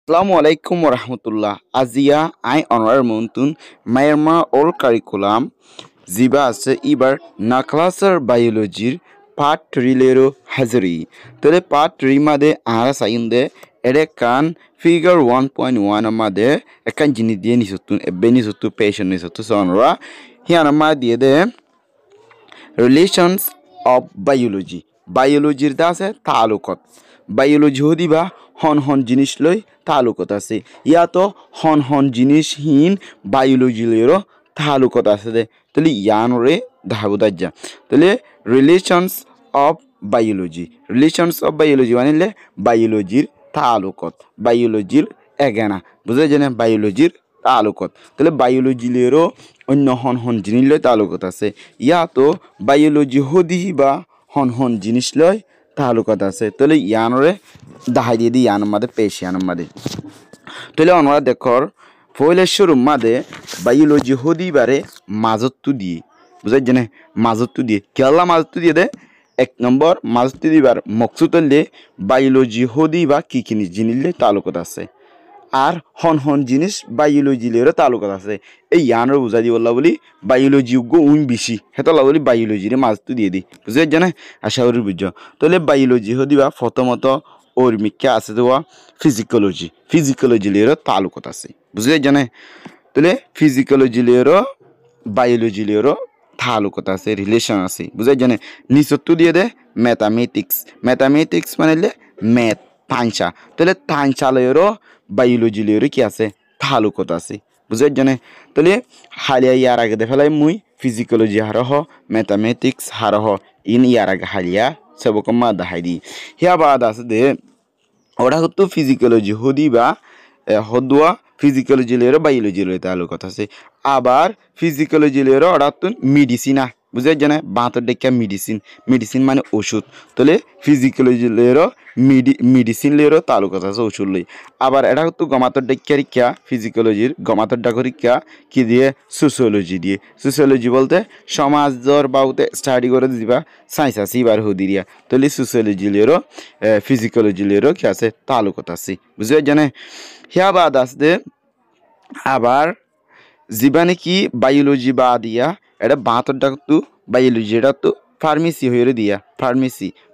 Assalamualaikum warahmatullah. Azia I honor muntun Myanmar all curriculum জিবা আছে এবার নাকলাসের বায়োলজির পার্ট 3 লেরো হাজারি তলে পার্ট 3 মাদে আরা সাইন্দে এডে কান ফিগার 1.1 মাদে একান জিনি দিয়ে নিসুতুন বেনিসুতু পেশেন্ট নিসুতু সনরা হিয়ানা মা দিয়ে দে রিলেশনস অফ বায়োলজি বায়োলজির দাসে তালুকত বায়োলজি হদিবা হন হন জিনিস লই তালুকত আছে ইয়াতো হন হন জিনিস হিন বায়োলজি লেরো তালুকত আছে দে তাহলে ইয়ানরে ধাবুদাজ্জা তাহলে রিলেশনস অফ বায়োলজি মানে বায়োলজির তালুকত বায়োলজির এগানা বুঝা জানে বায়োলজির তালুকত তাহলে বায়োলজি লেরো অন্য হন হন জিনিস লয় তালুকত আছে ইয়াতো বায়োলজি হদি বা হন হন জিনিস লয় তালুকত আছে তাহলে ইয়ানরে দাহাই দিয়ে দি ইয়ান মাদে পেশিয়ান মাদে তাহলে আমরা দেখর ফয়লের শুরু মাদে বায়োলজি হদি বারে মাজত্তু দিয়ে বুঝাই জানে মাজত্তু দিয়ে কেলা মাজত্তু দিয়ে দে এক নম্বর মাজত্তু দিবার মকসুদ হলে বায়োলজি হদি বা কি জিনিস তালুকত আছে আর হন হন জিনিস বায়োলজি লেরও তালুকত আছে এই ইয়ানর বুঝাই দি বললা বলি বায়োলজি গো উন বেশি হেতলা বলি বায়োলজির মাজত্তু দিয়ে দি বুঝাই জানে আশা করি বুঝ তাহলে বায়োলজি হদি বা প্রথমত ওর মিক্কা আছে দেওয়া ফিজিকোলজি লেরও তালুকত আছে বুঝলে জানে তাহলে ফিজিকোলজি লেরও বায়োলজি লেরও তালুকত আছে রিলেশন আছে বুঝাই জানে নিচত্তু দিয়ে দে ম্যাথামেটিক্স মানে ম্যাথ তানসা তাহলে তানসা লেরও বায়োলজি লেরও কি আছে তালুকত আছে বুঝাই জানে তাহলে হালিয়া ইয়ার আগে দেখালাই মুই ফিজিকোলজি হারহ ম্যাথামেটিক্স হারহ ইন ইয়ার আগে হালিয়া সবকম মা দাহাই দি হিয়া বাদ আছে দে ওটা হতো ফিজিকোলজি হদি বা হদুয়া ফিজিকোলজি লেরও বায়োলজি লের তালুকত আছে আবার ফিজিকোলজি লেরও ওটা তো মেডিসিনা বুঝাই জানে বাঁতর ডেকা মেডিসিন মানে ওষুধ তাহলে ফিজিকোলজি লেরও মেডিসিন লেরও তালুকত আছে ওষুধ লই আবার এটা হতো গমাতর ডেকা রিক্যা ফিজিকোলজির গমাতর ডাক রিক্যা কি দিয়ে সোশিওলজি বলতে সমাজর বাউতে স্টাডি করে দিবা সায়েন্স আছে এবার হদিরিয়া তাহলে সোশিওলজি লেরও ফিজিকোলজি লেরও কি আছে তালুকত আছে বুঝাই জানে হিয়া বাদ আছে আবার জীবানে কি বায়োলজি বা দিয়া এটা বাঁতর ডাক তো বায়োলজি এটা তো ফার্মেসি হয়ে দিয়া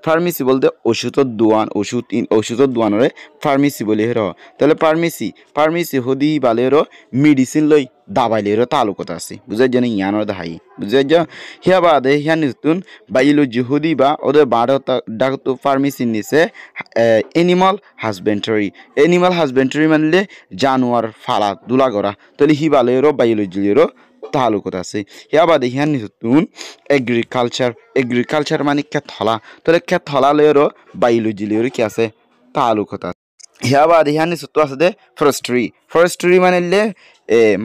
ফার্মেসি বলতে ওষুধের দোয়ানরে ফার্মেসি বলে হের তাহলে ফার্মেসি হদি বালেরও মেডিসিন লই দাবাইলেরও তালুকত আছে বুঝাই জানি ইয়ানোর দাহাই বুঝাই যা হিয়া বাদে হিয়া নিতুন বায়োলজি হদি বা ওদের বাঁধ ডাক তো ফার্মেসির নিচে এনিমাল হাজবেন্ডারি মানলে জানোয়ার ফালা দুলা করা তাহলে হি বালেরও বায়োলজিরও তালুকত আছে হিয়া বাদে হিয়া নিতুন এগ্রিকালচার মানে ক্ষেত হলা তাহলে ক্ষেত হলা লেরও বায়োলজি লেরও কি আছে তালুকত আছে হিয়া বাদে হিয়া নিচুতো আছে দে ফরেস্ট্রি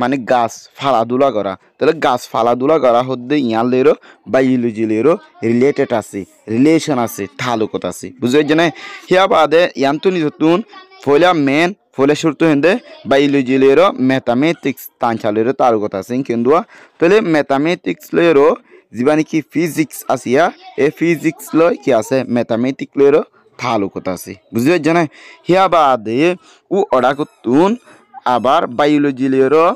মানে গাছ ফালাদুলা করা তাহলে গাছ ফালাদুলা করা হতে ইয়ার লেরও বায়োলজি লেরও রিলেশন আছে তালুকত আছে বুঝে জানে হিয়া বাদে ইয়ান্তু নিতুন ফলে শুরু হেন্দে বায়োলজি লেরও ম্যাথামেটিক্স তানসা লেরও তালুকত আছে কিন্তু তাহলে ম্যাথামেটিক্স লেরও যিবা নাকি ফিজিক্স আসিয়া এই ফিজিক্স লয় কি আছে ম্যাথামেটিক্স লেরও তালুকত আছে বুঝতে জানে হিয়া বাদে ও অর্ডার করতুন আবার বায়োলজি লেরও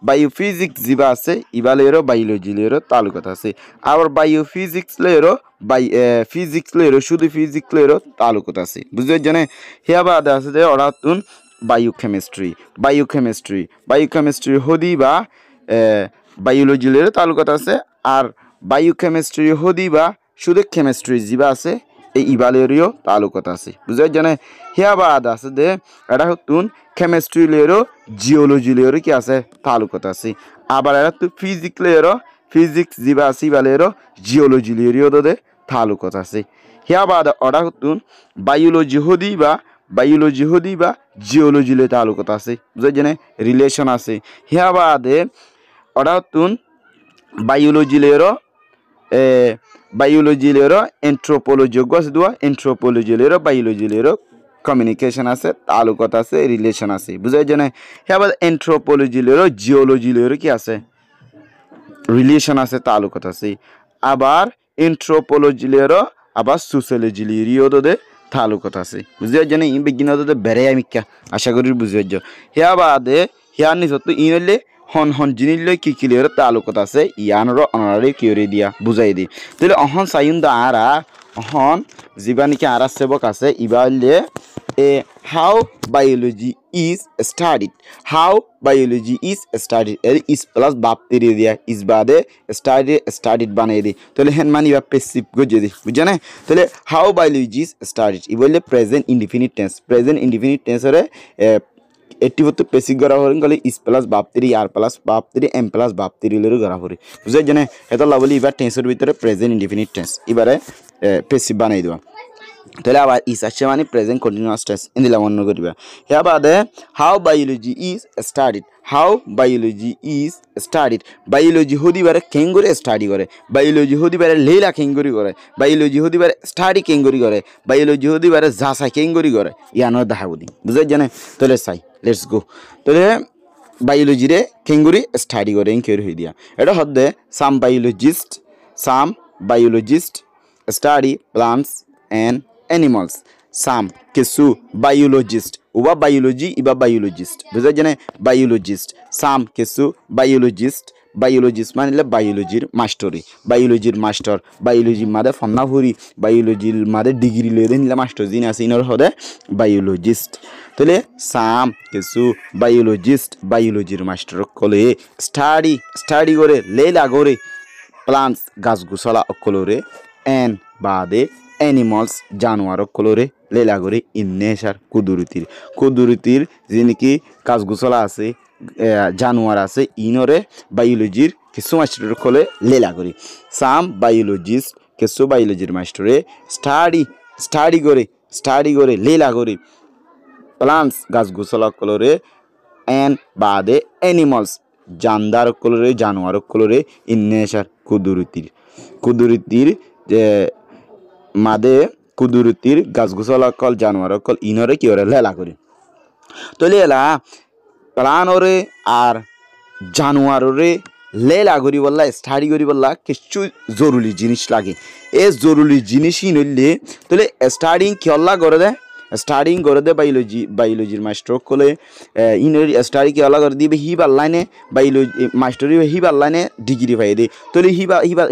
বায়োফিজিক্স যিবা আছে ইবা লেরও বায়োলজি লেরও তালুকত আছে আবার বায়োফিজিক্স লেরও শুধু ফিজিক্স লেরও তালুকত আছে বুঝতে জানে হিয়া বাদে আছে যে অর্ডার তুন বায়োকেমিস্ট্রি হদি বা বায়োলজি লেরও তালুকত আছে আর বায়োকেমিস্ট্রি হদি বা শুধু কেমিস্ট্রি যিবা আছে এই ইবালেরও তালুকত আছে বুঝাই জানে হিয়া বাদ আছে দে এটা হতুন কেমিস্ট্রি লেরও জিওলজি লেরও কি আছে তালুকত আছে আবার এটা তো ফিজিক্স যিবা আছে ইবালেরও জিওলজি লেরও দে তালুকত আছে হিয়া বাদ ওটা হতুন বায়োলজি হদি বা জিওলজি লে তালুকত আছে বুঝাই জানে রিলেশন আছে হিয়া বাদে ওটা হতুন বায়োলজি লেরও এন্থ্রোপোলজি বায়োলজি লেরও কমিউনিকেশন আছে তালুকত আছে রিলেশন আছে বুঝাই জানে আবার এন্থ্রোপোলজি লেরও জিওলজি লেরও কি আছে রিলেশন আছে তালুকত আছে আবার এন্থ্রোপোলজি লেরও আবার সোশিওলজি লেরও দে তালুকত আছে বুঝিয়ে জানে ই বিজ্ঞানত বেড়ে আমিকা আশা করি বুঝিয়ে হিয়া বাদে হিয়ার নিচত ইন হইলে হন হন জিনিস কি ক্লিয়ার তালুকত আছে ইয়ানর অনারে কিউরি দিয়া বুঝাই দি তাহলে অহন সাইন দা আরা অহন জীবানিকে আরা সেবক আছে ইবা হইলে how biology is studied how biology is studied is plus bapteri dia is bade studied banai di tole hen mani ba passive goje di bujane tole how biology is studied I bolle present indefinite tense ore এটি হতো পেসিক গরা হরিং গলে is plus bapteri r plus bapteri m plus bapteri লের গরা Hari বুঝে জানে এটা লাবলি এবার টেন্সের ভিতরে present indefinite tense এবারে পেসিভ বানাই দিবা তাহলে আবার ইস আসছে মানে প্রেজেন্ট কন্টিনিউয়াস টেন্স ইন্দিলা মনে করিবা হিয়া বাদে how biology is studied biology হদিবারে কেঙ্গুরি স্টাডি করে বায়োলজি হদিবারে লেলা কেঙ্গুরি করে বায়োলজি হদিবারে স্টাডি কেঙ্গুরি করে বায়োলজি হদিবারে জাসা কেঙ্গুরি করে ইয়ানো দাহাবুদি বুঝে জানে তাহলে সাই লেটস গো তাহলে বায়োলজিরে কেঙ্গুরি স্টাডি করে ইনকিউরি হই দিয়া এটা হদ্দে some biologists study plants and animals some kesu biologist uba biology iba biologist বুঝা জানে biologist some kesu biologist মানে বায়োলজির মাস্টার বায়োলজি মাদে ফন্না ভরি বায়োলজির মাদে ডিগ্রি লয়ে দিন মাস্টার জিন আছে ইনর হদে বায়োলজিস্ট তাহলে সাম কিছু বায়োলজির মাস্টার কলে স্টাডি করে লেলা করে প্লান্টস গাছ গুছলা অকলরে এন্ড বাদে অ্যানিমালস জানোয়ার কলরে লেলা করে ইন নেচার কুদরতির যিনি কাজগুছলা আছে জানোয়ার আছে ইনরে বায়োলজির কিছু মাস্টার কলে লেলা করে সাম বায়োলজিস্ট কিছু বায়োলজির মাস্টারে স্টাডি করে লেলা করে প্লান্টস গাছগুছলা কলরে এন্ড বাদে অ্যানিমালস জানোয়ার কলরে ইন নেচার কুদরতির যে মাদে কুদরতির গাছগুছলা কল জানোয়ার কল ইনরে কি ওরে লেলা করি তলে এলা প্রাণরে আর জানোয়ারে লেলা করি বললা স্টাডি করি বললা কিছু জরুরি জিনিস লাগে এ জরুরি জিনিসই নইলে তলে স্টাডিং করে দে বায়োলজির মাস্টার কলে ইনর স্টাডি কি করে দিবে হিবার লাইনে বায়োলজি মাস্টারি হিবার লাইনে ডিগ্রি পাই দে তলে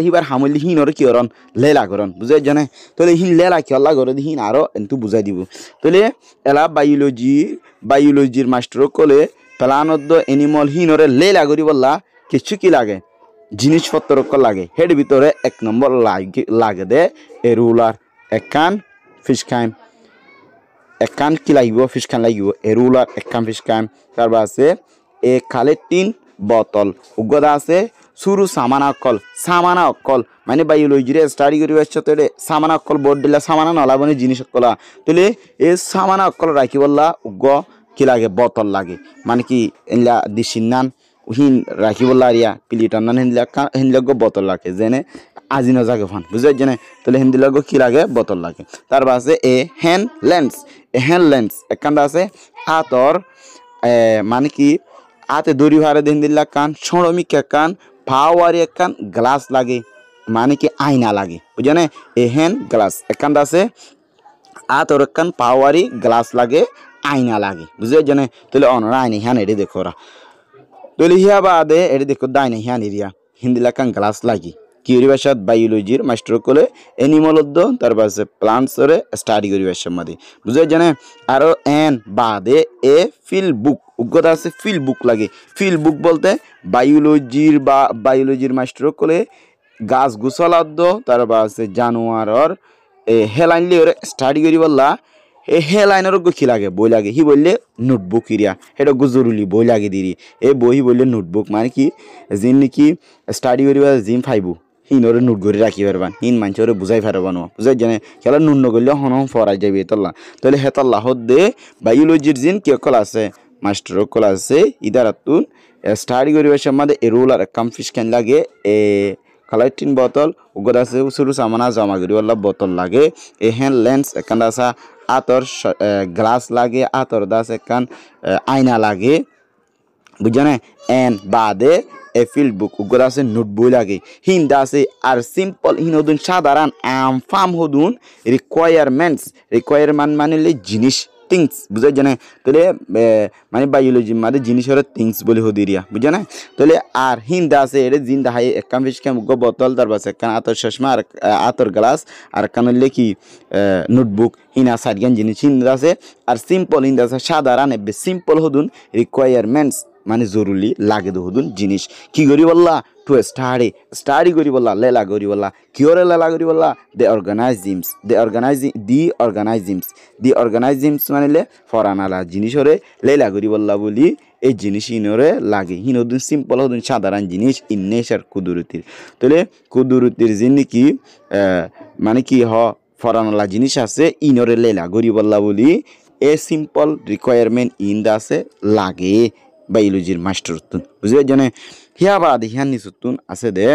হিবার হামলি হিনর কি করন লেলা করন বুঝে জানে তলে হিন লেলা কি করে দি হিন আরো কিন্তু বুঝাই দিব তলে এলা বায়োলজির মাস্টার কলে প্লানদ এনিমল হিনরে লেলা করি বললা কিছু কি লাগে জিনিসপত্র লাগে হেড ভিতরে এক নম্বর লাগে দে এ রুলার একান ফিশ খাইম একান কি লাগিব ফিশ খান লাগিব এ রুলার একান ফিশ খাইম তারপর আছে এ কালেক্টিং বোতল উগদা আছে সুরু সামানা অকল মানে বায়োলজিরে স্টাডি করি আসছে তো সামানা অকল বোর্ড দিলা সামানা নলাবনি জিনিস অকলা তাহলে এ সামানা অকল রাখি বললা উগ কি লাগে বোতল লাগে মানে কি এলা দিশিনান হিন রাখি বললা আরিয়া প্লিটার নান হিনলাগ বোতল লাগে যেনে আজি নজাগে ফান বুঝাই জানে তাহলে হিন্দিলাগ কি লাগে বোতল লাগে তারপর আছে এ হ্যান্ড লেন্স একান্দা আছে হাতর মানে কি হাতে দড়ি ভারে হিন্দিলা কান ছড়মি কান পাওয়ারি একান গ্লাস লাগে মানে কি আয়না লাগে বুঝানে এ হ্যান্ড গ্লাস একান্দা আছে হাতর একান পাওয়ারি গ্লাস লাগে আয়না লাগে বুঝাই জানে তাহলে অনরা আইনি হ্যান এটি দেখো ওরা তাহলে হিয়া বাদে এটি দেখো দাইনে হ্যান এরিয়া হিন্দিলা কান গ্লাস লাগি কিউরিবাসাদ বায়োলজির মাস্টার কোলে এনিমল তারপর আছে প্লান্টসরে স্টাডি করিবাসার মধ্যে বুঝাই জানে আরো এন বাদে এ ফিল্ড বুক উগ্রতা আছে ফিল্ড বুক লাগে ফিল্ড বুক বলতে বায়োলজির মাস্টার কোলে গাছ গুছলাদ্দ তারপর আছে জানোয়ারর হেলাইনলি ওরে স্টাডি করি বললা হে লাইনের কি লাগে বই লাগে হি বললে নোটবুক ইরিয়া এটা জরুরি বই লাগে দিরি এই বই বললে নোটবুক মানে কি জিন নাকি স্টাডি করিবা জিম ফাইবু হিনরে নোট করে রাখি পারবান হিন মানুষরে বুঝাই পারবা না বুঝাই জানে খেলা নুন নগরলে হন ফরাই যাবে তল্লা তাহলে হেতাল্লা হদ্দে বায়োলজির জিন কি কল আছে মাস্টার কল আছে ইদারাতুন স্টাডি করিবার সম্বন্ধে এ রুলার কাম ফিশ ক্যান লাগে এ কালাইটিন বোতল উগদা আছে শুরু সামানা জমা করিবার বোতল লাগে এ হ্যান্ড লেন্স একান্দা আছে আতর গ্লাস লাগে আতর দাস একান আয়না লাগে বুঝানে এন বাদে এ ফিল্ড বুক উগর আছে নোটবই লাগে হিন্দা আছে আর সিম্পল হিনদুন সাধারণ ফার্ম হদুন রিকোয়ারমেন্ট মানে জিনিস থিংস বুঝাই জানে তাহলে মানে বায়োলজি মানে জিনিসের থিংস বলে হদিরিয়া বুঝে না তাহলে আর হিন্দা আছে এটা জিন্দা হাই একাম ফিসকাম বোতল তার পাশে একখান আতর চশমা আর আতর গ্লাস আর একখান হইলে কি নোটবুক হিনা সাইডগান জিনিস হিন্দা আছে আর সিম্পল হিন্দা আছে সাধারণ সিম্পল হদুন রিকোয়ারমেন্টস মানে জরুরি লাগে হদুন জিনিস কি করি বললা টু স্টাডি করি বললা লেলা করি বললা কিওরে লেলা করি বললা দি অর্গানাইজিমস মানে ফরানালা জিনিসরে লেলা করি বললা বলি এই জিনিস ইনরে লাগে হিনদুন সিম্পল হদুন সাধারণ জিনিস ইন নেচার কুদরতির তাহলে কুদরতির জিনিস কি মানে কি ফরানালা জিনিস আছে ইনরে লেলা করি বললা বলি এ সিম্পল রিকোয়ারমেন্ট ইন দা আছে লাগে বায়োলজির মাস্টার তুন বুঝবে জানে হিয়া বাদ হিয়ান নিচুন আছে দে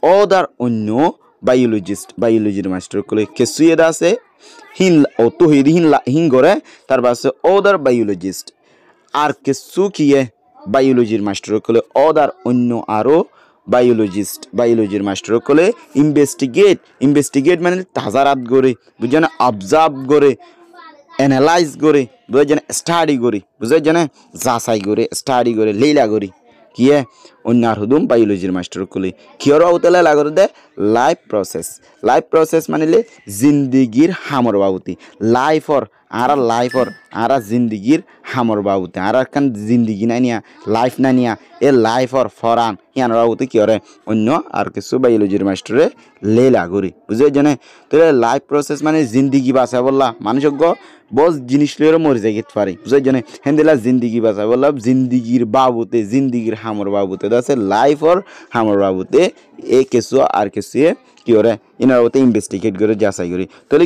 অদার অন্য বায়োলজির মাস্টার কলে কেসুয়ে দা আছে হিন অত হিন করে তার পাশে অদার বায়োলজিস্ট আর কেসু কিয়ে বায়োলজির মাস্টার কলে অদার অন্য আরো বায়োলজির মাস্টার কলে ইনভেস্টিগেট মানে তাজারাত করে বুঝে না অবজার্ভ করে এনালাইজ করে বুঝে জানে স্টাডি করি বুঝে জানে যাচাই করে স্টাডি করে লীলা করি কিয়ে অন্য আর হুদুম বায়োলজির মাস্টার কলি কিয়র উতলে লাগর দে লাইফ প্রসেস মানে জিন্দিগির হামর বাবুতি লাইফর আরা জিন্দিগির হামর বাবুতি আর কান জিন্দিগি না নিয়া লাইফ না নিয়া এ লাইফর ফরান ইয়ান বাবুতি কিয়রে অন্য আর কিছু বায়োলজির মাস্টারে লেলা করি বুঝে জানে তাহলে লাইফ প্রসেস মানে জিন্দিগি বাঁচা বললা মানুষজ্ঞ বস জিনিস লইয়েরও মরে যাই গেতে পারে বুঝাই জানে হেন্দিলা জিন্দিগি বাঁচা বললাম জিন্দিগির বাবুতে জিন্দিগির হামর বাবুতে আছে লাইফর হামর বাবুতে এ কেসু আর কেসুয়ে কি করে ইনার বাবুতে ইনভেস্টিগেট করে যাচাই করি তাহলে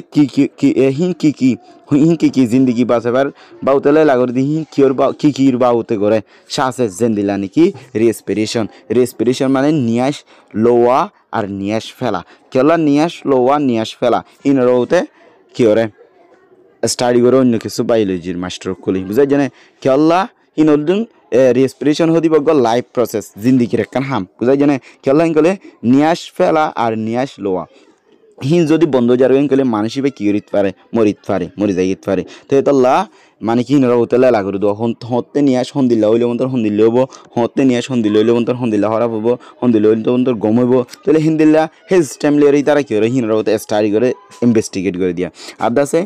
হিন কি জিন্দিগি বাঁচাবার বাবুতে লাগর দি হিন কির বাবুতে করে শ্বাসের জেন্দিলা নাকি রেসপিরেশন মানে নিয়াস লোয়া আর নিয়াস ফেলা কেলা নিয়াস লোয়া নিয়াস ফেলা ইনার বাবুতে কি করে স্টাডি করে অন্য কিছু বায়োলজির মাস্টার কলি বুঝাই জানে কেল্লা হিনলদুন রেসপিরেশন হদি বগ লাইফ প্রসেস জিন্দিগির একখান হাম বুঝাই জানে কেল্লা হিন কলে নিয়াস ফেলা আর নিয়াস লোয়া হিন যদি বন্ধ যারবেন কলে মানুষই বা কি করিতে পারে মরি যাইতে পারে তো এতল্লা মানে কি হিনরা উতলে লাগর দো হতে নিয়াস হন্দিল্লা হইলে মন্তর হন্দিল্লা হবো হতে নিয়াস হন্দিল্লা হইলে মন্তর হন্দিল্লা হরা হবো হন্দিল্লা হইলে তো মন্তর গম হইব তাহলে হিন্দিল্লা হেজ টাইম লেয়ারই তারা কি করে হিনরা উতে স্টাডি করে ইনভেস্টিগেট করে দিয়া আর দাসে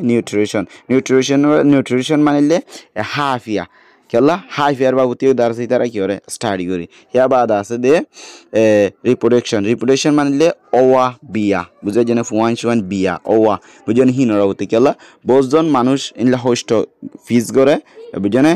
নিউট্রিশন মানে হাফিয়া কেলা হাইফিয়ার বাবুতিও দাঁড়াছে তারা কি করে স্টাডি করি ইয়া বাদ আছে দে রিপ্রোডাকশন মানে ওয়া বিয়া বুঝে যেন ফুয়ান বিয়া ওয়া বুঝেন হিনরা হতে কেলা 10 মানুষ ইনলা হোস্ট ফিজ করে বুঝেনে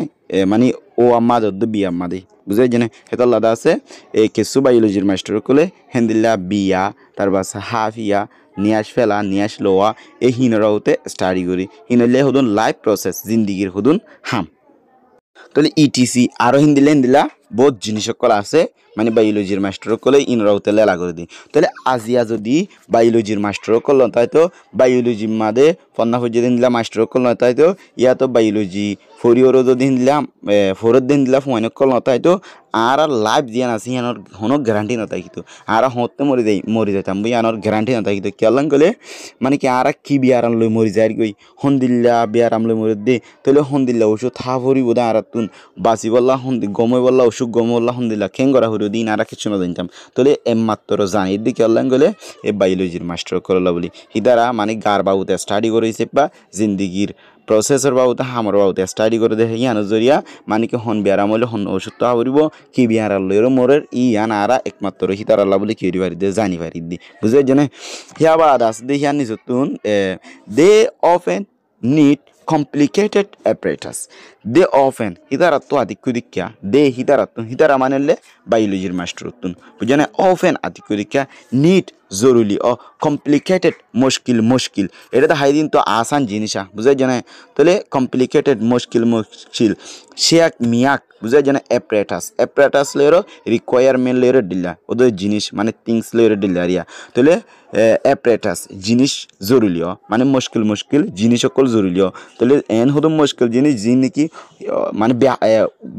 মানে ও আম্মা দদ্দ বিয়া আম্মা দে বুঝে যেন হেতাল্লা আছে এই কেসু বায়োলজির মাস্টার কলে হেন্দিল্লা বিয়া তার বাস হাফিয়া নিয়াস ফেলা নিয়াস লোয়া এই হিনরা হতে স্টাডি করি হিনলে হদুন লাইফ প্রসেস জিন্দিগির হদুন হাম তাহলে ইটিসি আরও হিন্দিলা বহুত জিনিস সকল আছে মানে বায়োলজির মাস্টার কলে ইনরাও তেলে লাগা করে দিই তাহলে আজিয়া যদি বায়োলজির মাস্টার কল তাই তো বায়োলজি মাদে ফন্না ফুজি দিন দিলা মাস্টার কল তাই তো ইয়া তো বায়োলজি ফরিওরও যদি দিলাম ফোরত দিন দিলা ফোন কল তাই তো আর লাইফ দিয়ে আছে ইয়ানোর কোনো গ্যারান্টি নতাই কিন্তু আর হতে মরি যাইতাম বই আনোর গ্যারান্টি নতাই কিন্তু কেলাম কলে মানে কি আর কি বিয়ারাম লই মরি যায় গই হন্দিল্লা বিয়ারাম লই মরি দে তাহলে হন্দিল্লা ওষুধ থা ভরি বোধা আর তুন বাঁচি বললা গমই বললা অসুখ গম বললা হন্দিল্লা খেং করা হরি দিন আর কিছু না জানতাম তাহলে মাত্র জানি দিকে কেলাম গলে এ বায়োলজির মাস্টার করলা বলি হিদারা মানে গার বাবুতে স্টাডি করেছে বা জিন্দিগির প্রসেসর বাবুতে হামর বাবুতে স্টাডি করে দেখে ইয়ানোর জরিয়া মানে কি হন বিয়ারাম হলে হন ওষুধ তো হাবরিব কি বিয়ারার লইর মোরের ইয়ান আরা একমাত্র হিতার আল্লাহ বলে কি পারি দে জানি পারি দি বুঝে জানে হিয়া বাদ আছে দেখি আনি যতুন they often need complicated apparatus they often hitara to adikudikya de hitara manelle biology master tun bujane often adikudikya need জরুরি ও কমপ্লিকেটেড মুশকিল এটা তো হাইদিন তো আসান জিনিসা বুঝাই জানে তাহলে কমপ্লিকেটেড মুশকিল শেয়াক মিয়াক বুঝাই জানে অ্যাপারেটাস লেরো রিকোয়ারমেন্ট লেরো দিলা ওদের জিনিস মানে থিংস লেরো দিলা রিয়া তাহলে অ্যাপারেটাস জিনিস জরুরি মানে মুশকিল জিনিস সকল জরুরি তাহলে এন হতো মুশকিল জিনিস যি নাকি মানে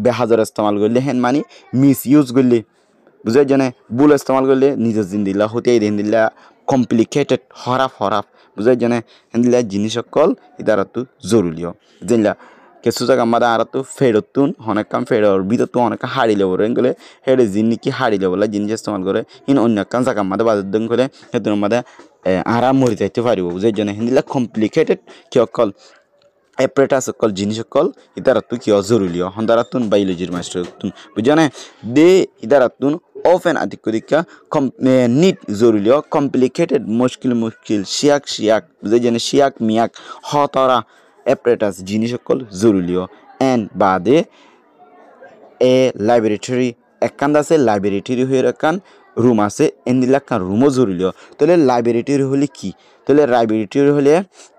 বেহাজার ইস্তেমাল করলে হেন মানে মিস ইউজ করলে বুঝাই জানে ভুল ইস্তেমাল করলে নিজের জিন্দিল্লা হতিয়াই দিলা কমপ্লিকেটেড হরাফ বুঝাই জানে হেনদিলা জিনিস সকল ইতারাতো জরুরিও জিনিলা কিছু জায়গা আমাদের আরাতো ফেরতুন অনেক কাম ফেরর ভিতর তো অনেক হাড়ি লেবর গেলে হেডে জিনিস কি হাড়ি লেবলা জিনিস ইস্তেমাল করে ইন অন্য কাম জায়গা আমাদের বাজার দিন করে হেতুন আমাদের আরাম মরি যাইতে পারিব বুঝাই জানে হেনদিলা কমপ্লিকেটেড কি অকল অ্যাপারেটাস সকল জিনিস সকল ইতারাতো কি জরুরিও হন্দারাতুন বায়োলজির মাস্টার বুঝানে দে ইতারাতুন often আদিকদিকা নিট জরুরিও কমপ্লিকেটেড মুশকিল শিয়াক বুঝাই জানে শিয়াক মিয়াক হতরা অ্যাপারেটাস জিনিস সকল জরুরিও এন্ড বাদে এ ল্যাবরেটরি একখান আছে ল্যাবরেটরি হয়ে রাখান রুম আছে এন্দিলাক্কান রুমও জরুরিও তাহলে ল্যাবরেটরি হলে কি তাহলে ল্যাবরেটরি হলে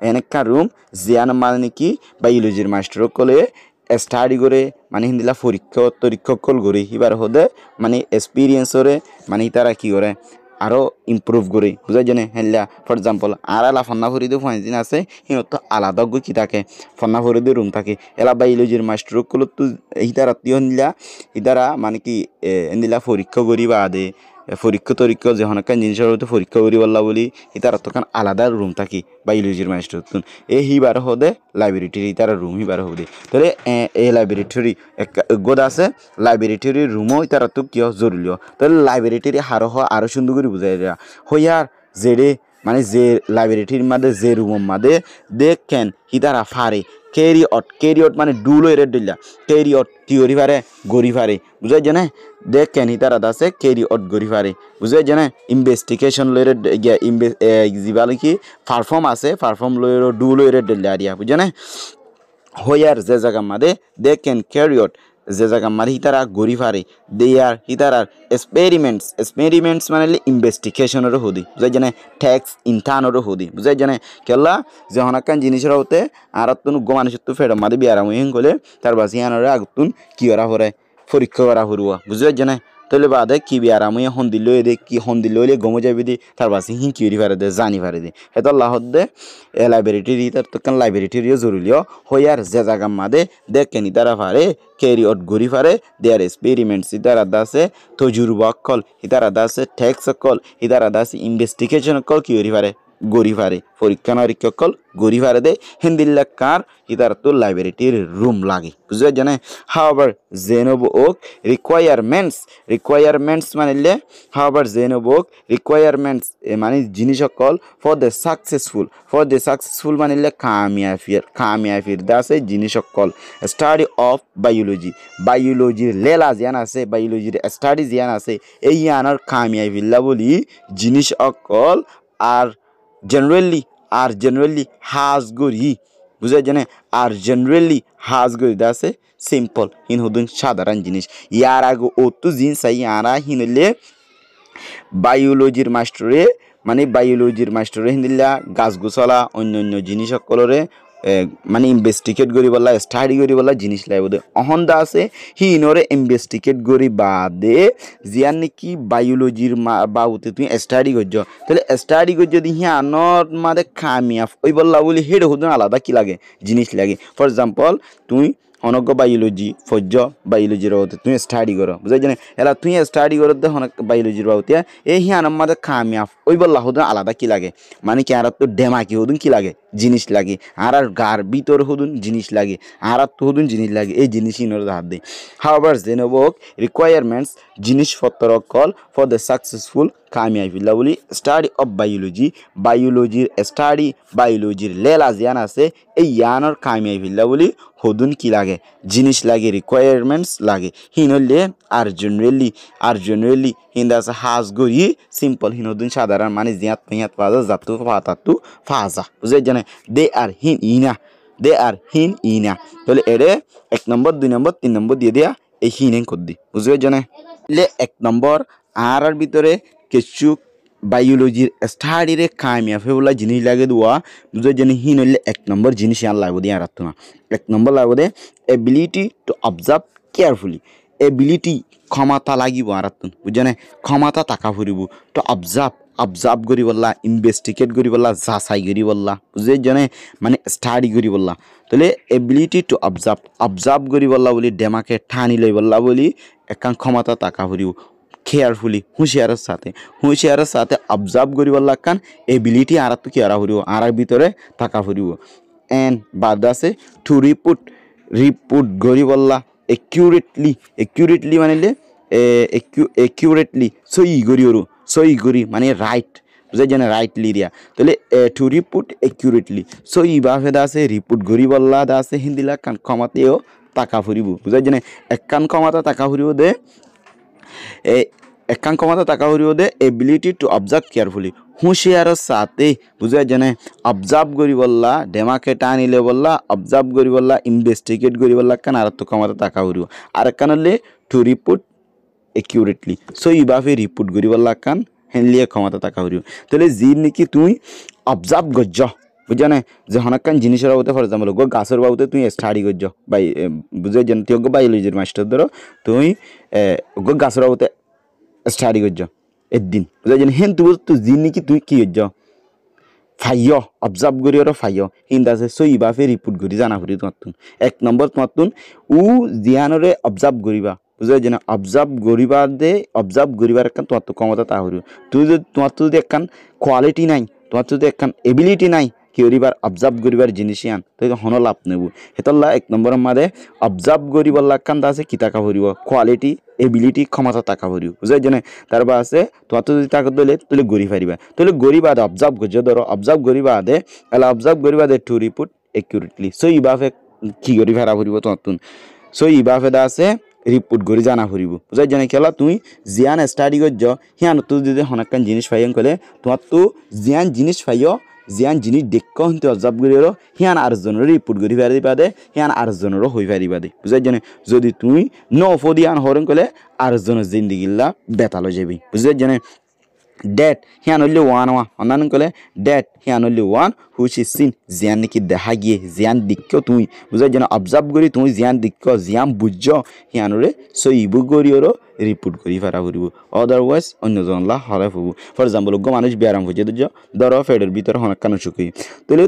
এনেকা রুম জিয়ান মানে কি বায়োলজির মাস্টার কলে স্টাডি করে মানে হিন্দিলা পরীক্ষা কল করে এবার হদে মানে এক্সপিরিয়েন্সরে মানে তারা কি করে আরও ইম্প্রুভ করে বুঝাই জানে হেনলা ফর এক্সাম্পল আর আলা ফন্নাফরিদে ফাইজিন আছে সিহঁত আলাদা কি থাকে ফন্নাফরিদে রুম থাকে এলা বায়োলজির মাস্টার কলত তো ইতারা তিয় নিলা ইতারা মানে কি এন্দিলা পরীক্ষা করি বা দে পরীক্ষা যখন একটা জিনিসের হয়তো পরীক্ষা করি বললা বলি ইতারা তখন আলাদা রুম থাকি বায়োলজির মাস্টার হিবার হদে লাইব্রেরিটির ইতারা রুম হিবার হদে তাহলে এই লাইব্রেরিটি গোদ আছে লাইব্রেরিটির রুমও ইতারা তো কিয় জরুরিও তাহলে লাইব্রেরিটি আরো সুন্দর করে বুঝাই দেয়া হইয়ার জেডে মানে যে লাইব্রেরিটির মাঝে যে রুমের মাঝে দেখেন ইতারা ফারে ক্যারিয়ট মানে ডুলো এর দিলা ক্যারিয়ট থিওরি ফারে গড়ি ফারে বুঝাই জানে দেখেন ইতারা আছে ক্যারিয়ট গড়ি ফারে বুঝাই জানে ইনভেস্টিগেশন লয়ের জিবালি কি পারফর্ম আছে পারফর্ম লয়ের ডুলো এর দিলা আরিয়া বুঝানে হইয়ার যে জায়গা মাঝে দেখেন ক্যারিয়ট যে জায়গা মাঝে হিতারা গড়ি ফারে দেয়ার হিতারার এক্সপেরিমেন্টস মানে ইনভেস্টিগেশনেরও হদি বুঝাই জানে ট্যাক্স ইনটার্নেরও হদি বুঝাই জানে কেলা যে হনাকান জিনিসের হতে আর তুন গোমানুষের তো ফেরম মাদে বিয়ারাম হইন গলে তার বাসি আনরে আগুতুন কি করা হরে পরীক্ষা করা হরুয়া বুঝাই জানে তাহলে বাদে কি বিয়ারাম হইয়া হন দিল দে কি হন দিল গমো যাবি দি তার বাসি হিন কি পারে দে জানি পারে দে এত আল্লাহ দে এ লাইব্রেরিটির তার তখন লাইব্রেরিটিরও জরুরিও হইয়ার যে জায়গা মাদে দেখেনি তারা পারে ক্যারিয়ট ঘুরি পারে দেয়ার এক্সপেরিমেন্টস ইতারা দাসে তজুরবা কল ইতারা দাসে ট্যাক্স কল ইতারা দাসে ইনভেস্টিগেশন কল কি করি পারে গড়ি পারে পরীক্ষা নিরীক্ষা কল গড়ি পারে দে হিন্দিল্লা কার ইতারা তো লাইব্রেরিটির রুম লাগে বুঝতে জানে হাওয়ার জেনোবোক রিকোয়ারমেন্টস মানে হাওয়ার জেনোবোক রিকোয়ারমেন্টস মানে জিনিস সকল ফর দ্য সাকসেসফুল মানে কামিয়াফির দাসে জিনিস সকল স্টাডি অফ বায়োলজির লেলা জিয়ান আছে বায়োলজির স্টাডি জিয়ান আছে এই ইয়ানোর কামিয়াফিল্লা বলি জিনিস সকল আর জেনারেলি হাজগরি বুঝাই জানে আর জেনারেলি হাজগরি দাসে সিম্পল হিন হদুন সাধারণ জিনিস ইয়ার আগে অত জিনিস ইয়ারা হিনলে বায়োলজির মাস্টরে হিন্দিল্লা গাছ গোছলা অন্য জিনিস সকলরে মানে ইনভেস্টিগেট করি বলা স্টাডি করি বলা জিনিস লাগবে অহন্দা আছে হিনরে ইনভেস্টিগেট করি বাদে জিয়ান নাকি বায়োলজির বাবুতে তুমি স্টাডি করছ তাহলে স্টাডি কর যদি হিয়ানোর মাদে কামিয়াব ওই বললা বলি হেড হদুন আলাদা কি লাগে জিনিস লাগে ফর এক্সাম্পল তুই অনজ্ঞ বায়োলজির বাবুতে তুমি স্টাডি করো বুঝাই জানে এলা তুই স্টাডি করো দে অনেক বায়োলজির বাবুতে এই হিয়ানোর মাদে কামিয়াব ওই বললা হদুন আলাদা কি লাগে মানে কি আর তো ডেমাকি হদুন কি লাগে জিনিস লাগে আর গার ভিতর হদুন জিনিস লাগে আর তো হদুন জিনিস লাগে এই জিনিসই নর হাত দেয় হাওয়ার জেনোবক রিকোয়ারমেন্টস জিনিসপত্র কল ফর দ্য সাকসেসফুল কামিয়াবিল্লা বলি স্টাডি অফ বায়োলজির লেলা জিয়ান আছে এই ইয়ানোর কামিয়াবিল্লা বলি হদুন কি লাগে জিনিস লাগে রিকোয়ারমেন্টস লাগে হিনলে আর জেনারেলি হিন্দা আছে হাজ গরি সিম্পল হিনদুন সাধারণ মানে জিয়াত পিয়াত পাজা জাতু ফাতাতু ফাজা বুঝাই জানে দে আর হিন ইনা তাহলে এরে 1 নম্বর 2 নম্বর 3 নম্বর দিয়ে দিয়া এই হিনেন কর দি বুঝবে জানে লে 1 নম্বর আর ভিতরে কিছু বায়োলজির স্টাডিরে কামিয়াব বলা জিনিস লাগে দেওয়া বুঝে জানি হিন হইলে 1 নম্বর জিনিস আর লাগবে দিয়ে আর না 1 নম্বর লাগবে ability to observe carefully ability ক্ষমতা লাগিব আর বুঝে ক্ষমতা টাকা ফুরিব টু অবজার্ভ অবজার্ভ করি বললা ইনভেস্টিগেট করি বললা যাচাই করি বললা বুঝে জনে মানে স্টাডি করি বললা তাহলে এবিলিটি টু অবজার্ভ করি বললা বলি ডেমাকে ঠানি লই বললা বলি একান ক্ষমতা তাকা ফুরিব কেয়ারফুলি হুঁশিয়ারের সাথে অবজার্ভ করি বললা কান এবিলিটি আর তো কি আরা ফুরিব আর ভিতরে থাকা ফুরিব এন্ড বাদ আছে টু রিপোর্ট করি বললা একিউরেটলি মানে একিউরেটলি সই করি মানে রাইট বুঝে জানে রাইটলি দিয়া তাহলে টু রিপোর্ট একিউরেটলি সই ইভাবে দা আছে রিপোর্ট করি বললা দা আছে হিন্দিলা কান ক্ষমাতেও টাকা ফুরিব বুঝে জানে একখান ক্ষমতা টাকা ফুরিব দে একখান ক্ষমতা টাকা ফুরিব দে এবিলিটি টু অবজার্ভ কেয়ারফুলি হুঁশিয়ারের সাথে বুঝে জানে অবজার্ভ করি বললা ডেমাকে টানিলে বললা অবজার্ভ করি বললা ইনভেস্টিগেট করি বললা কান আর তো ক্ষমতা টাকা ফুরিব আর একখান হলে টু রিপোর্ট একিউরেটলি সো ইভাবে রিপোর্ট করি বললা কান হেনলিয়ে ক্ষমতা টাকা ফুরিব তাহলে যি নাকি তুই অবজার্ভ করছ বুঝা না যে হনাক্কান জিনিসের বাবুতে ফর এক্সাম্পল গো গাছের বাবুতে তুই স্টাডি করছ বাই বুঝে যেন তুই বায়োলজির মাস্টার ধরো তুই গো গাছের বাবুতে স্টাডি করছ একদিন বুঝা যেন হেন তুই যি নাকি তুই কি করছ ফাইয় অবজার্ভ করি আর ফাইয় হিন্দ আছে সো ইভাবে রিপোর্ট করি জানা ফুরি তোমার এক নম্বর তোমার জিয়ানরে অবজার্ভ করিবা বুঝা যেন অবজার্ভ করিবার একখান তোমার ক্ষমতা তা হরিব তুই যদি তোমার যদি একখান কোয়ালিটি নাই তোমার যদি একখান এবিলিটি নাই কি করিবার অবজার্ভ করিবার জিনিসই আন তুই হন লাভ নেব হেতল্লা এক নম্বরের মাঝে অবজার্ভ করিবার একখান তা আছে কি টাকা ভরিব কোয়ালিটি এবিলিটি ক্ষমতা টাকা ভরিব বুঝাই জানে তারপর আছে তোমার যদি টাকা দিলে তুলে গড়ি ফারিবা তুলে গড়ি বাদে অবজার্ভ করছো ধরো অবজার্ভ করি বাদে এলা অবজার্ভ করি বাদে টু রিপোর্ট একিউরেটলি সো ইভাবে কি করি ফেরা ফুরিব তোমার সো ইভাবে দা আছে রিপোর্ট করি জানা ফুরিব বুঝাই জানে খেলা তুই জিয়ান স্টাডি করছ হিয়ান তুই যদি হনাক্কান জিনিস পাইন কলে তোমার তো জিয়ান জিনিস পাইও জিয়ান জিনিস দেখ হতে অবজার্ভ করি হিয়ান আরেকজনের রিপোর্ট করি ফেরি বাদে হিয়ান আরেকজনেরও হয়ে ফেরি বাদে বুঝাই জানে যদি তুই নফদিয়ান হরেন কলে আরেকজনের জিন্দিগিল্লা বেতালো যাবি বুঝাই জানে ডেট হিয়ান হইলে ওয়ান অন্যান্য কলে ডেট হিয়ান হইলে ওয়ান হুইচ ইজ সিন জিয়ান নাকি দেখা গিয়ে জিয়ান দিক্য তুই বুঝাই যেন অবজার্ভ করি তুই জিয়ান দিক্য জিয়ান বুঝছ হিয়ানরে সইবু করিওরও রিপোর্ট করি ফেরা ফুরিব অদারওয়াইজ অন্যজনলা হরে ফুব ফর এক্সাম্পল মানুষ ব্যায়াম হচ্ছে ধরো ফেডের ভিতরে হনাক্কান অসুখ হয়ে তাহলে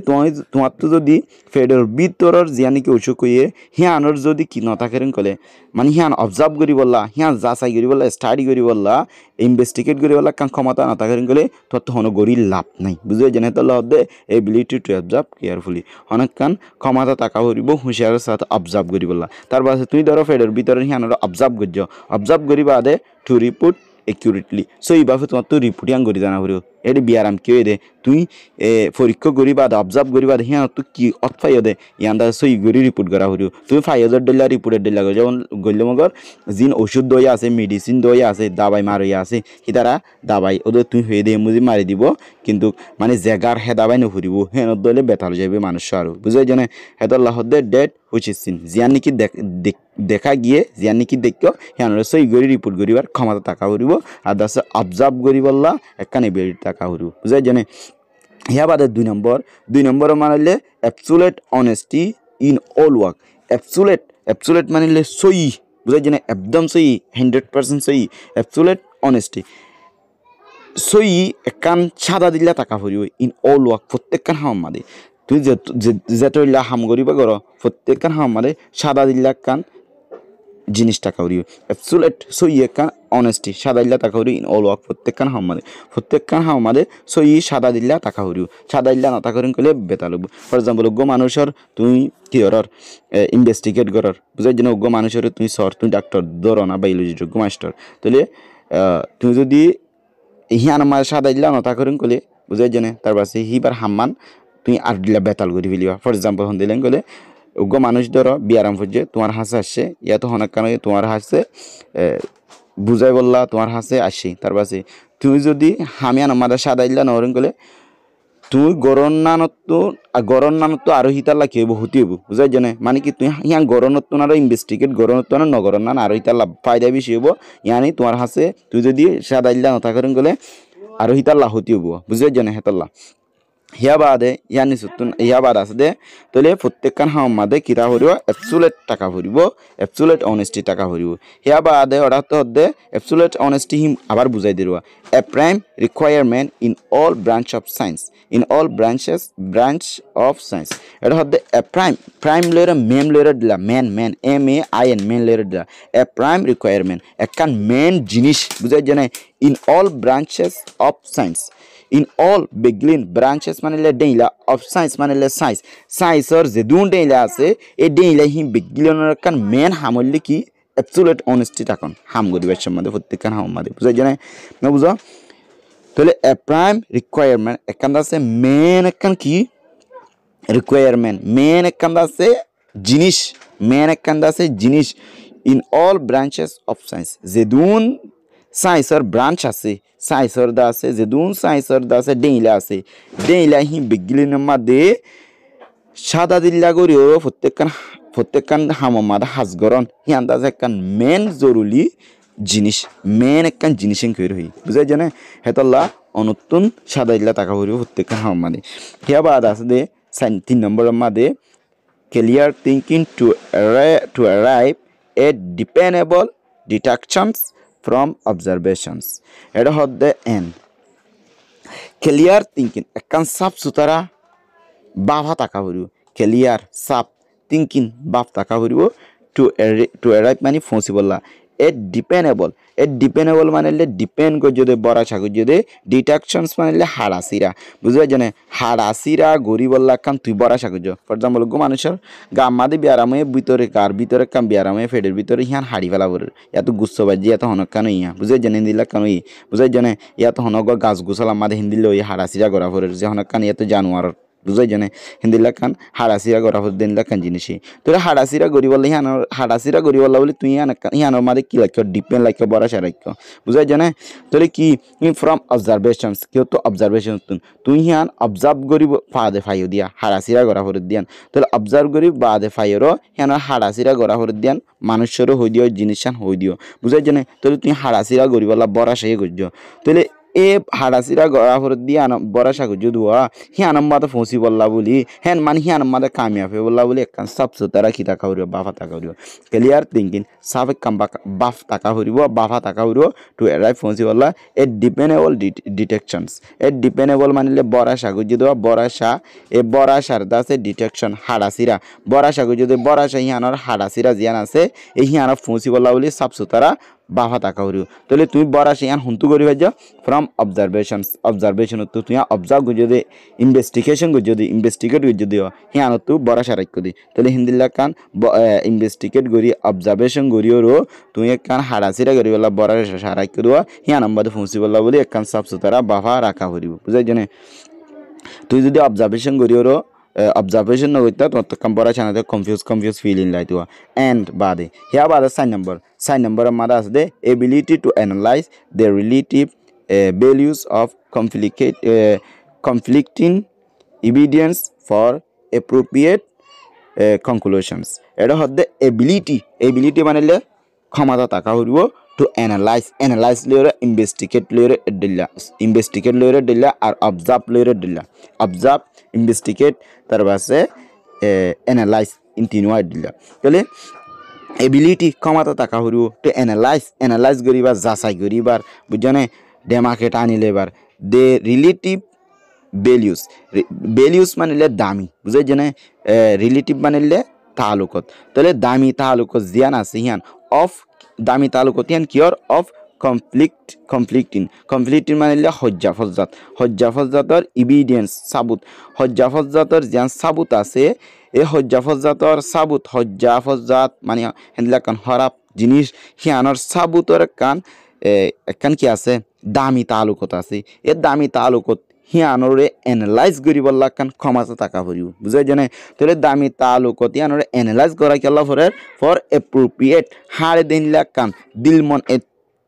তোমার তো যদি ফেডের ভিতরের জিয়ান নাকি অসুখ হয়ে হিয়ানোর যদি কি নথাকেন কলে মানে হিয়ান অবজার্ভ করি বললা হিয়ান যাচাই করি বললা স্টাডি করি বললা ইনভেস্টিগেট করি বললা কান ক্ষমতা নথাকেন কলে তোর তো হন গড়ি লাভ নাই বুঝে জেনে তো লাভ দে এবিলিটি টু অবজার্ভ কেয়ারফুলি অনেকক্ষণ ক্ষমতা টাকা ভরিব হুঁশিয়ারের সাথে অবজার্ভ করি বললা তারপর তুই ধরো ফেডের ভিতরে হিয়ানোর অবজার্ভ করছ অবজার্ভ করি বাদে টু রিপোর্ট একিউরেটলি সো এইভাবে তোমার তো রিপোর্টিং করি জানা ফুরিব এটি বিয়ারাম কেউ দে তুই পরীক্ষা করি বাদে অবজার্ভ করি বাদে হিয়ান তুই কি অতফাইও দে ইয়ান দা সই গড়ি রিপোর্ট করা ফুরিব তুমি 5,000 ডলার রিপোর্টের ডলার যেমন গল্য মগর জিন ওষুধ দইয়া আছে মেডিসিন দইয়া আছে দাবাই মারইয়া আছে সি তারা দাবাই ওদের তুই হয়ে দিয়ে মুজি মারি দিব কিন্তু মানে জেগার হে দাবাই নফুরিব হেন দলে বেতাল যাবে মানুষ আর বুঝাই জানে হেদল্লাহ দে ডেট হুইচ ইজ সিন জিয়ান নাকি দেখা গিয়ে জিয়ান নাকি দেখো হিয়ানরে সই গড়ি রিপোর্ট করিবার ক্ষমতা টাকা ফুরিব আর দাসে অবজার্ভ করি বললা একখানে বেড়ি টাকা ফুরিব বুঝাই জানে হিয়া বাদে দুই নম্বর মানিলে absolute honesty in all work absolute মানিলে সই বুঝাই জানে একদম সই 100% সই অ্যাবসোলিউট অনেস্টি সই একখান সাদা দিলে টাকা ফুরিব ইন অল ওয়ার্ক প্রত্যেকখান হাম মাদে তুই যেতইলা হাম করিবা কর প্রত্যেকখান হাম মাদে সাদা দিল্লা কান জিনিস টাকা ফুরিব অ্যাবসোলিউট সই একখান অনেস্টি সাদা দিল্লা টাকা ফুরিব ইন অল ওয়ার্ক প্রত্যেকখান হাম মাদে সই সাদা দিল্লা টাকা ফুরিব সাদা দিল্লা না টাকা করিলে বেতাল হব ফর এক্সাম্পল মানুষের তুই কি করার ইনভেস্টিগেট করার বুঝাই যেন মানুষের তুই তুই ডাক্তার ধরো না বায়োলজি মাস্টার তাহলে তুই যদি হিয়ান আমার সাদা দিল্লা নতা করেন কলে বুঝাই জানে তার পাশে হিবার হাম্মান তুই আর দিলা বেতাল করে ফেলিবা ফর এক্সাম্পল হন দিলেন গেলে মানুষ ধরো বিয়ারাম ফুজে তোমার হাসে আসছে ইয়া তো হনাক কারণে তোমার হাসে বুঝাই বললা তোমার হাসে আসি তার পাশে তুই যদি হামিয়ান আমাদের সাদা দিল্লা নরেন গেলে তুই গরন্নানত্ব আরো হিতাল্লা কি হইব হতি হইব বুঝাই জানে মানে কি তুই হিয়ান গরনত্ব না ইনভেস্টিগেট গরনত্ব না নগরন্নান আরো হিতাল্লা ফায়দা বেশি হইব ইয়ানি তোমার হাসে তুই যদি সাদা দিল্লা নথা করেন গেলে আরো হিতাল্লা হতি হইব বুঝাই জানে হেতাল্লা হিয়া বাদে ইয়ানি সুতুন ইয়া বাদ আছে দে তলে প্রত্যেকখান হাম মাদে কিতা হরিব অ্যাবসোলিউট টাকা হরিব অ্যাবসোলিউট অনেস্টি টাকা হরিব হিয়া বাদে অর্থাৎ হদে অ্যাবসোলিউট অনেস্টি হিম আবার বুঝাই দিরব a prime requirement in all branch of science in all branch of science এটা হদে a prime layer main layer দিলা মেন MAIN মেন লেয়ার দিলা এ প্রাইম রিকোয়ারমেন্ট একখান মেন জিনিস বুঝাই জানে in all branches of science in all beginning branches manile deila of science manile science or zedun deila ase e deila hi beginner kan main hamolli ki absolute honesty takon ham goribar sommade prottekkan ham made bujai jane na buzo tole a prime requirement ekkan ase main ekkan ki requirement main ekkan ase jinish in all branches of science zedun science or branch ase science or da ase zedun science or da ase deila hi beginner made সাদা দিল্লা করিও প্রত্যেকখান হামমাদা হাজগরন হিয়ান দাজ একখান main জরুরি জিনিস main একখান জিনিসেন কইর হই বুঝাই জানে হেতল্লা অনুত্তুন সাদা দিল্লা টাকা করিও প্রত্যেকখান হামমাদে হিয়া বাদ আছে দে 3 নম্বর মাদে clear thinking to arrive at dependable deductions from observations এটা হদে এন clear thinking একখান সাফ সুতরা বাভা টাকা হরিব ক্লিয়ার সাপ থিঙ্কিং বাপ টাকা হরিব টু অ্যারাইভ মানে পৌঁছিবলা ডিপেন্ডেবল মানে ডিপেন্ড করে যদি বড়া ছাগু যদি ডিটাকশনস মানে হাড়াসিরা বুঝবে জানে হাড়াসিরা গরিবল্লা কান তুই বড়া সাগুজ ফর এক্সাম্পল গো মানুষের গা মাদে বিয়ারামে ভিতরে কাম বিয়ারামে ফেডের ভিতরে হিয়ান হাড়ি ফেলা বলে এত গুচ্ছ বাজি এত হনক কানো ইয়া বুঝে জানে হিন্দিলা কানো ই বুঝে জানে এত হনক গাছ গুছাল মাদে হিন্দিলে ওই হাড়াসিরা গড়া ফরের যে হনক কান এত জানোয়ার বুঝাই জানে হিন্দিলা কান হাড়াসিরা গড়া ফর দিনলা কান জিনিসই তোরা হাড়াসিরা গড়ি বললে হাড়াসিরা গড়ি বললা বলে তুই হিয়ানোর মাদে কি লাগ ডিপেন্ড লাগ বড়া সারাইক বুঝাই জানে তোলে কি ফ্রম অবজারভেশনস কেউ তো অবজারভেশন তুই হিয়ান অবজার্ভ করি ফাদে ফাইও দিয়া হাড়াসিরা গড়া ফর দিয়ান তাহলে অবজার্ভ করি বাদে ফাইরও হিয়ানোর হাড়াসিরা গড়া ফর দিয়ান মানুষেরও হই দিও জিনিসান হই দিও বুঝাই জানে তাহলে তুই হাড়াসিরা গড়ি বললা বড়া সেই গড় তাহলে এ হাড়াসিরা গড়া ফর দিয়ে বড়া সাগু যদুয়া হিয়ানম মাদে ফসি বললা বলি হেন মানে হিয়ানম মাদে কামিয়াফে বললা বলি একখান সাফ সুতারা কি টাকা হরিব বাফা টাকা হরিব ক্লিয়ার থিঙ্কিং সাফ কাম বাফ টাকা হরিব বাফা টাকা হরিব টু অ্যারাইভ ফসি বললা এ ডিপেন্ডেবল ডিটেকশনস এ ডিপেন্ডেবল মানে বড়া সাগু যদুয়া বড়া সা এ বড়া সার দাসে ডিটেকশন হাড়াসিরা বড়া সাগু যদি বড়া সা হিয়ানোর হাড়াসিরা জিয়ান আছে এই হিয়ানোর ফসি বললা বলি সাফ সুতারা বাফা টাকা হরিব তাহলে তুই বড়া সিয়ান হুন্তু করি ভাই ফ্রম অবজারভেশন তো তুই অবজার্ভ যদি ইনভেস্টিগেট যদি হিয়ান তো বড়া সারাই করি তাহলে হিন্দিলা কান ইনভেস্টিগেট করি অবজারভেশন করিও তুই এক কান হাড়াসিরা করি বলা বড়া সারাই করি হিয়ান আমাদের ফুঁসি বললা বলি এক কান সাফ সুতরা বাফা রাখা হরিব বুঝাই জানে তুই যদি অবজারভেশন করিও observation no with that what the compara channel confuse feeling like to and body here by the sign number mada the ability to analyze the relative values of conflicting evidence for appropriate conclusions এটা হচ্ছে ability মানে ক্ষমতা থাকা হইব to analyze layer investigate layer dilla R observe investigate তার পাশে analyze in তিন word দিলা তাহলে এবিলিটি ক্ষমতা থাকা হইব to analyze করিবার যাচাই করিবার বুঝছনে ডেমাকে টানিলেবার the relative values মানে দামি বুঝাই জানে রিলেটিভ মানে তালুকত তাহলে দামি তালুকত জিয়ান আছে হিয়ান অফ দামি তালুকত হিয়ান কিয়র অফ কনফ্লিক্টিং মানে হজ্জাফজ্জাতর ইভিডেন্স সাবুত হজ্জাফজ্জাতর জিয়ান সাবুত আছে এই হজ্জাফজ্জাতর সাবুত হজ্জাফজ্জাত মানে হেনলা কান হরাপ জিনিস হিয়ানর সাবুতর কান কি আছে দামি তালুকত আছে এই দামি তালুকত হিয়ানরে এনালাইজ করিবল্লা কান ক্ষমতা টাকা ভরিব বুঝাই জানে তাহলে দামি তালুকত হিয়ানরে এনালাইজ করা কেলা ফর এপ্রোপ্রিয়েট হাড়ে দিনলা কান দিলমন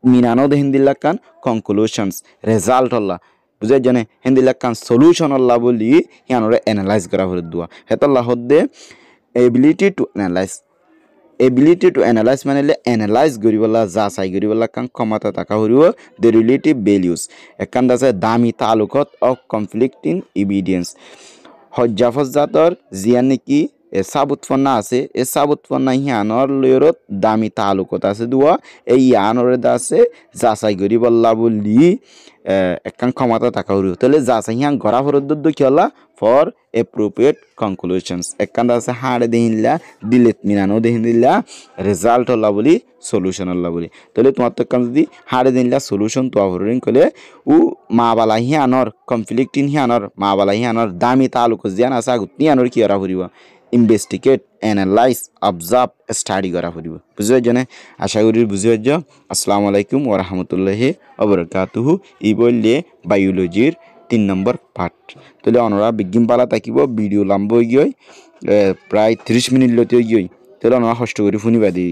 মিনানো হিন্দিলা কান কনক্লুশনস রেজাল্ট হল্লা বুঝাই জানে হিন্দিলা কান সলিউশন হল্লা বলি হিয়ানরে এনালাইজ করা ভরে দুয়া হেতল্লা হদ্দে ability to analyse ability to analyse মানে এনালাইজ কৰিবলা যাচাই কৰিবলা কাম ক্ষমতা থাকা হৰিব দ্য ৰিলেটিভ ভেলিউজ একান আছে দামি তালুকত অফ কনফ্লিক্টিং এভিডেন্স হজ্জাফজাতৰ জিয়া নেকি চাব উৎপন্ন আছে এই চাব উৎপন্ন হিয়ানৰ লৈৰত দামি তালুকত আছে দুয়া এই ইয়ানৰ আছে যাচাই কৰিবলা বুলি একান ক্ষমতা থাকা হৰিব তাহলে যাচাই হিয়ান গৰা ফরদ্দ কিলা ফর এপ্রোপ্রিয়েট কনক্লুশনস একান আছে হাড়ে দেহিনলা ডিলেট মিনানো দেহিনলা রেজাল্ট হলা বলি সলিউশন হলা বলি তাহলে তোমার তো কাম যদি হাড়ে দেহিনলা সলিউশন তো আহরিন কলে উ মা বালা হিয়ানর কনফ্লিক্টিং হিয়ানর মা বালা হিয়ানর দামি তালুক জিয়ান আছে আগুতনি আনর কি করা হরিব ইনভেস্টিগেট অ্যানালাইজ অবজার্ভ স্টাডি করা হরিব বুঝিয়ে জানে আশা করি বুঝিয়ে যাও আসসালামু আলাইকুম ওয়া রাহমাতুল্লাহি ওয়া বারাকাতুহু ই বললে বায়োলজির 3 নম্বর পার্ট তাহলে অনরা বিজ্ঞান পালা থাকিব ভিডিও লম্ব গিয়ে প্রায় 30 মিনিট লতে গিয়ে তাহলে অনরা কষ্ট করে শুনিবা দি